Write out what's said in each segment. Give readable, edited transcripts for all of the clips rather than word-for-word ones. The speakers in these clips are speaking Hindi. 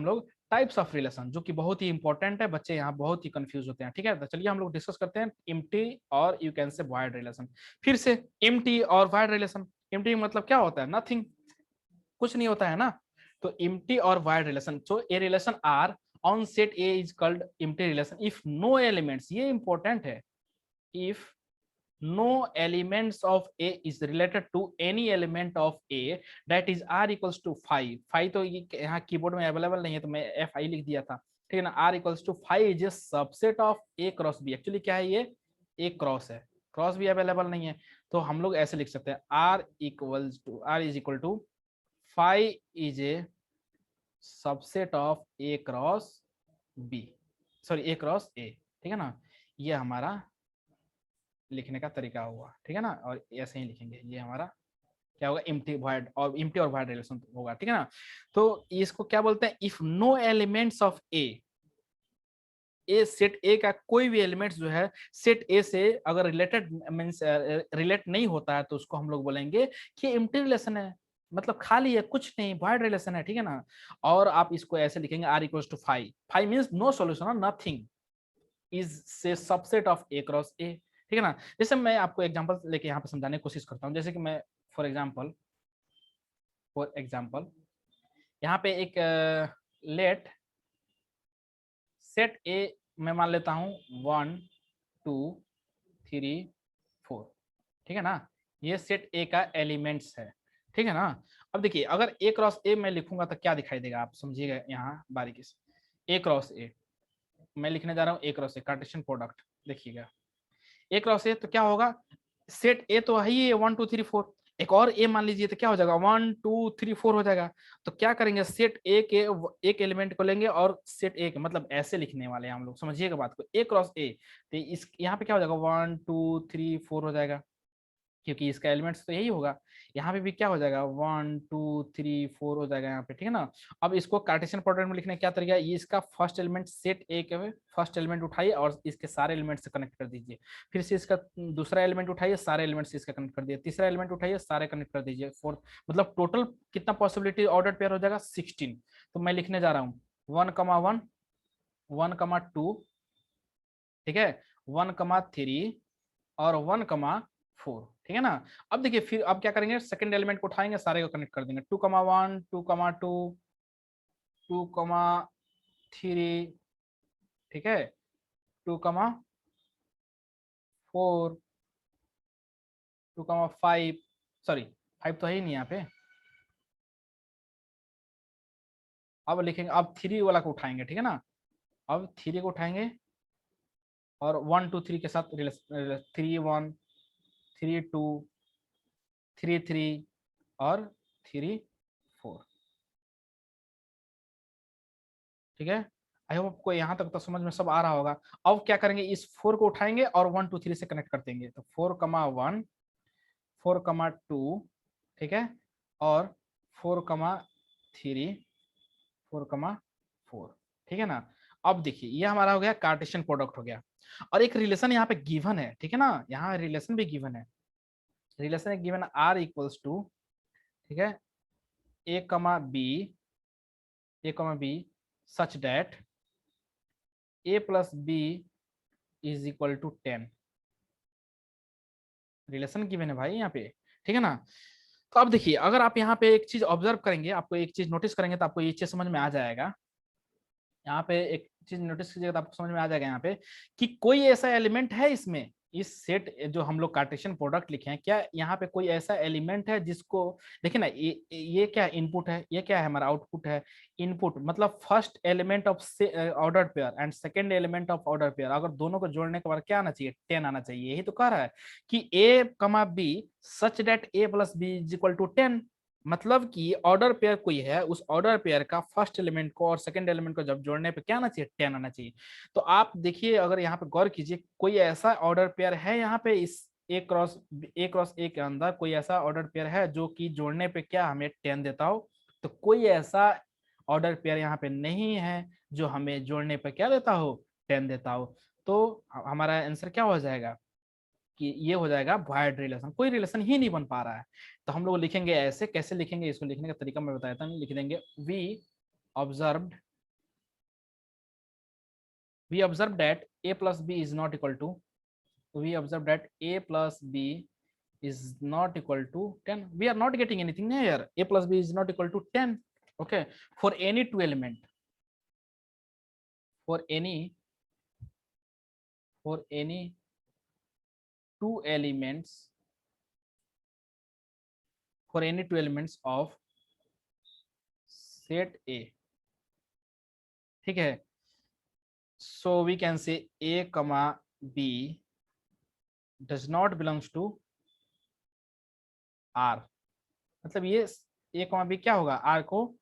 लोग टाइप्स ऑफ रिलेशन, जो कि बहुत ही इंपॉर्टेंट है, बच्चे यहाँ बहुत ही कंफ्यूज होते हैं। ठीक है, तो चलिए हम लोग डिस्कस करते हैं एम्प्टी और you can say void relation. फिर से एम्प्टी और वॉइड रिलेशन। एम्प्टी मतलब क्या होता है? नथिंग, कुछ नहीं होता है ना। तो एम्प्टी और void relation, so a relation R on set A is called empty relation if no elements, ये इंपॉर्टेंट है, if no elements of A is related to any element of A that is R equals to 5। 5 तो ये यहाँ कीबोर्ड में अवेलेबल नहीं है तो मैं FI लिख दिया था, ठीक है ना। R equals to 5 is a subset of A cross B। Actually क्या है, ये A क्रॉस है, क्रॉस भी अवेलेबल नहीं है, तो हम लोग ऐसे लिख सकते हैं R is equal to 5 is a subset of A cross B, sorry A cross A, ठीक है ना। ये हमारा लिखने का तरीका हुआ, ठीक है ना। और ऐसे ही लिखेंगे, ये हमारा क्या होगा, एम्प्टी वॉइड, और एम्प्टी और वॉइड रिलेशन होगा, ठीक है ना। तो इसको क्या बोलते हैं, if no elements of a set A का कोई भी एलिमेंट्स जो है सेट ए से अगर रिलेटेड मींस रिलेट नहीं होता है, तो उसको हम लोग बोलेंगे कि एम्प्टी रिलेशन है, मतलब खाली है, कुछ नहीं, वॉइड रिलेशन है, ठीक है ना। और आप इसको ऐसे लिखेंगे R equals to 5। 5 means no solution, nothing is say subset of A cross A, ठीक है ना। जैसे मैं आपको एग्जांपल लेके यहाँ पे समझाने की कोशिश करता हूँ, जैसे कि मैं फॉर एग्जांपल यहाँ पे एक लेट सेट ए मैं मान लेता हूँ 1 2 3 4, ठीक है ना। ये सेट ए का एलिमेंट्स है, ठीक है ना। अब देखिए अगर ए क्रॉस ए मैं लिखूंगा तो क्या दिखाई देगा, आप समझिएगा यहाँ बारीकी से। ए क्रॉस ए मैं लिखने जा रहा हूँ, ए क्रॉस ए कार्टेशियन प्रोडक्ट, देखिएगा ए क्रॉस ए तो क्या होगा, सेट ए तो है ही 1 2 3 4, एक और ए मान लीजिए तो क्या हो जाएगा 1 2 3 4 हो जाएगा। तो क्या करेंगे, सेट ए के एक एलिमेंट को लेंगे और सेट ए के मतलब ऐसे लिखने वाले हैं हम लोग, समझिएगा बात को, ए क्रॉस ए। तो इस यहाँ पे क्या हो जाएगा 1 2 3 4 हो जाएगा, क्योंकि इसका एलिमेंट्स तो यही होगा। यहाँ पे भी क्या हो जाएगा 1 2 3 4 हो जाएगा यहाँ पे, ठीक है ना। अब इसको कार्टेशियन प्रोडक्ट में लिखने का क्या तरीका है, ये इसका फर्स्ट एलिमेंट सेट ए के फर्स्ट एलिमेंट उठाइए और इसके सारे एलिमेंट से कनेक्ट कर दीजिए। फिर से इसका दूसरा एलिमेंट उठाइए, सारे एलिमेंट से इसका कनेक्ट कर दीजिए। तीसरा एलिमेंट उठाइए, सारे कनेक्ट कर दीजिए। फोर्थ, मतलब टोटल कितना पॉसिबिलिटी ऑर्डर पेयर हो जाएगा 16। तो मैं लिखने जा रहा हूँ 1,1 1,2, ठीक है, 1,3 और 1,4, ठीक है ना। अब देखिए फिर अब क्या करेंगे, सेकंड एलिमेंट को उठाएंगे, सारे को कनेक्ट कर देंगे, 2,1 2,2 2,3, ठीक है, 2,4 2,5, सॉरी 5 तो है ही नहीं यहाँ पे। अब लिखेंगे, अब 3 वाला को उठाएंगे, ठीक है ना। अब 3 को उठाएंगे और 1 2 3 के साथ 3 1 3 2 3 3 और 3 4, ठीक है। आई होप आपको यहाँ तक तो समझ में सब आ रहा होगा। अब क्या करेंगे, इस 4 को उठाएंगे और 1 2 3 से कनेक्ट कर देंगे, तो 4,1 4,2, ठीक है, और 4,3 4,4, ठीक है ना। अब देखिए ये हमारा हो गया कार्टेशियन प्रोडक्ट हो गया, और एक रिलेशन यहाँ पे गिवन है, ठीक है ना, यहाँ रिलेशन भी गिवन है। रिलेशन है गिवन आर इक्वल्स टू, ठीक है, A comma B such that A plus B is equal to 10। Relation given है भाई यहाँ पे, ठीक है ना। तो अब देखिए अगर आप यहाँ पे एक चीज ऑब्जर्व करेंगे, आपको एक चीज नोटिस करेंगे तो आपको ये चीज समझ में आ जाएगा। यहाँ पे एक चीज नोटिस कीजिएगा तो आपको समझ में आ जाएगा यहाँ पे कि कोई ऐसा एलिमेंट है इसमें, इस सेट जो हम लोग कार्टेशियन प्रोडक्ट लिखे हैं, क्या यहाँ पे कोई ऐसा एलिमेंट है जिसको, देखिए ना, ये क्या इनपुट है, ये क्या है हमारा आउटपुट है। इनपुट मतलब first element of order pair and second element of order pair, अगर दोनों को जोड़ने के बाद क्या आना चाहिए, 10 आना चाहिए। यही तो कह रहा है कि A comma B such that A plus B is equal to 10, मतलब कि ऑर्डर पेयर कोई है, उस ऑर्डर पेयर का फर्स्ट एलिमेंट को और सेकंड एलिमेंट को जब जोड़ने पे क्या आना चाहिए, 10 आना चाहिए। तो आप देखिए अगर यहाँ पे गौर कीजिए, कोई ऐसा ऑर्डर पेयर है यहाँ पे इस ए क्रॉस ए के अंदर कोई ऐसा ऑर्डर पेयर है जो कि जोड़ने पे क्या हमें 10 देता हो, तो कोई ऐसा ऑर्डर पेयर यहाँ पे नहीं है जो हमें जोड़ने पे क्या देता हो, 10 देता हो। तो हमारा आंसर क्या हो जाएगा कि ये हो जाएगा वॉइड रिलेशन, कोई रिलेशन ही नहीं बन पा रहा है। तो हम लोग लिखेंगे ऐसे, कैसे लिखेंगे, इसको लिखने का तरीका मैं बताया था, लिख देंगे we observed we observe that a plus b is not equal to, we observe that a plus b is not equal to 10. We are not getting anything here. A plus b is not equal to 10. Okay, for any two element, for any two elements, for any two elements of set A, ठीक है, so we can say a comma b does not belongs to r, मतलब ये a comma b क्या होगा, r को,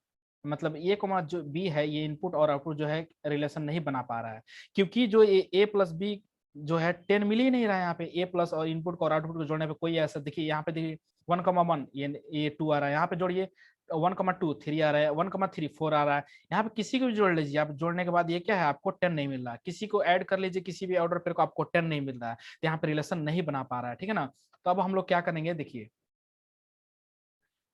मतलब a comma जो b है ये इनपुट और आउटपुट जो है रिलेशन नहीं बना पा रहा है, क्योंकि जो a प्लस बी जो है 10 मिल ही नहीं रहा है यहाँ पे, a प्लस और इनपुट को और आउटपुट को जोड़ने पे कोई ऐसा, देखिए यहाँ पे देखिए 1,1 ये 2 आ रहा है, यहाँ पे जोड़िए 1,2 3 आ रहा है, 1,3 4 आ रहा है, यहाँ पे किसी को भी जोड़ लीजिए आप, जोड़ने के बाद ये क्या है आपको 10 नहीं मिल रहा है, किसी को ऐड कर लीजिए किसी भी ऑर्डर पेयर को, आपको 10 नहीं मिल रहा है, तो यहाँ पे रिलेशन नहीं बना पा रहा है, ठीक है ना। तो अब हम लोग क्या करेंगे देखिए,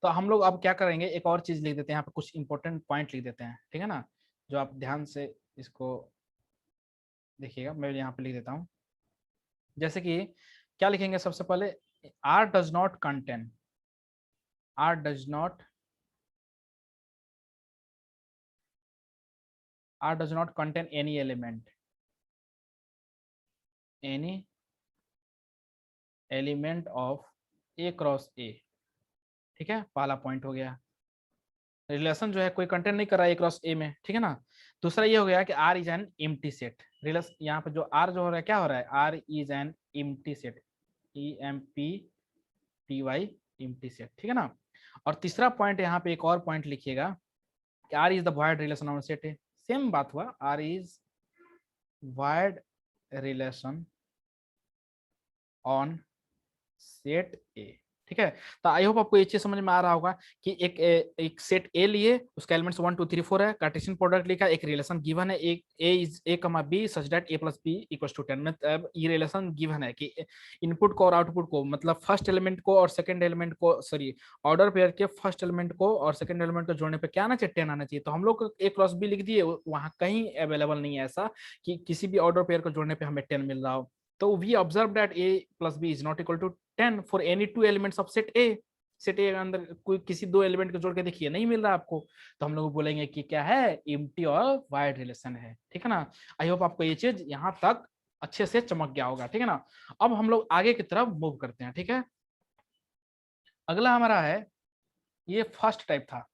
तो हम लोग अब क्या करेंगे, एक और चीज लिख देते हैं यहाँ पे, कुछ इंपॉर्टेंट पॉइंट लिख देते हैं, ठीक है ना, जो आप ध्यान से इसको देखिएगा, मैं यहाँ पे लिख देता हूँ। जैसे कि क्या लिखेंगे सबसे पहले, R does not contain, R does not, R does not contain any element, any element of A cross A, ठीक है, पहला पॉइंट हो गया, रिलेशन जो है कोई कंटेंट नहीं कर रहा है A क्रॉस A में, ठीक है ना। दूसरा ये हो गया कि R is an empty set, relation यहाँ पे जो R जो हो रहा है क्या हो रहा है, R is an empty set, EMPTY empty set, ठीक है ना। और तीसरा पॉइंट यहाँ पे एक और पॉइंट लिखिएगा कि R is the void relation on set A, same बात हुआ, R is wide relation on set A, ठीक है। तो आई होप आपको ये चीज समझ में आ रहा होगा कि एक सेट ए लिए, उसका एलिमेंट्स 1 2 3 4 है, कार्टेशियन प्रोडक्ट लिखा, एक रिलेशन गिवन है, एक ए is A comma B such that A plus B equals to 10, मतलब ये रिलेशन गिवन है कि इनपुट को और आउटपुट को, मतलब फर्स्ट एलिमेंट को और सेकंड एलिमेंट को, सॉरी ऑर्डर पेयर के फर्स्ट एलिमेंट को और सेकंड एलिमेंट को जोड़ने पे क्या आना चाहिए, 10 आना चाहिए। तो हम लोग ए क्रॉस बी लिख दिए, वहां कहीं अवेलेबल नहीं है ऐसा कि किसी भी ऑर्डर पेयर को जोड़ने पे हमें 10 मिल रहा हो। तो we observe that a plus B is not equal to 10 for any two elements of set A, set A के अंदर कोई किसी दो एलिमेंट को जोड़ के देखिए नहीं मिल रहा आपको, तो हम लोग बोलेंगे कि क्या है, एम्प्टी और वाइड रिलेशन है, ठीक है ना। आई होप आपको ये चीज यहाँ तक अच्छे से चमक गया होगा, ठीक है ना। अब हम लोग आगे की तरफ मूव करते हैं, ठीक है। अगला हमारा है, ये फर्स्ट टाइप था,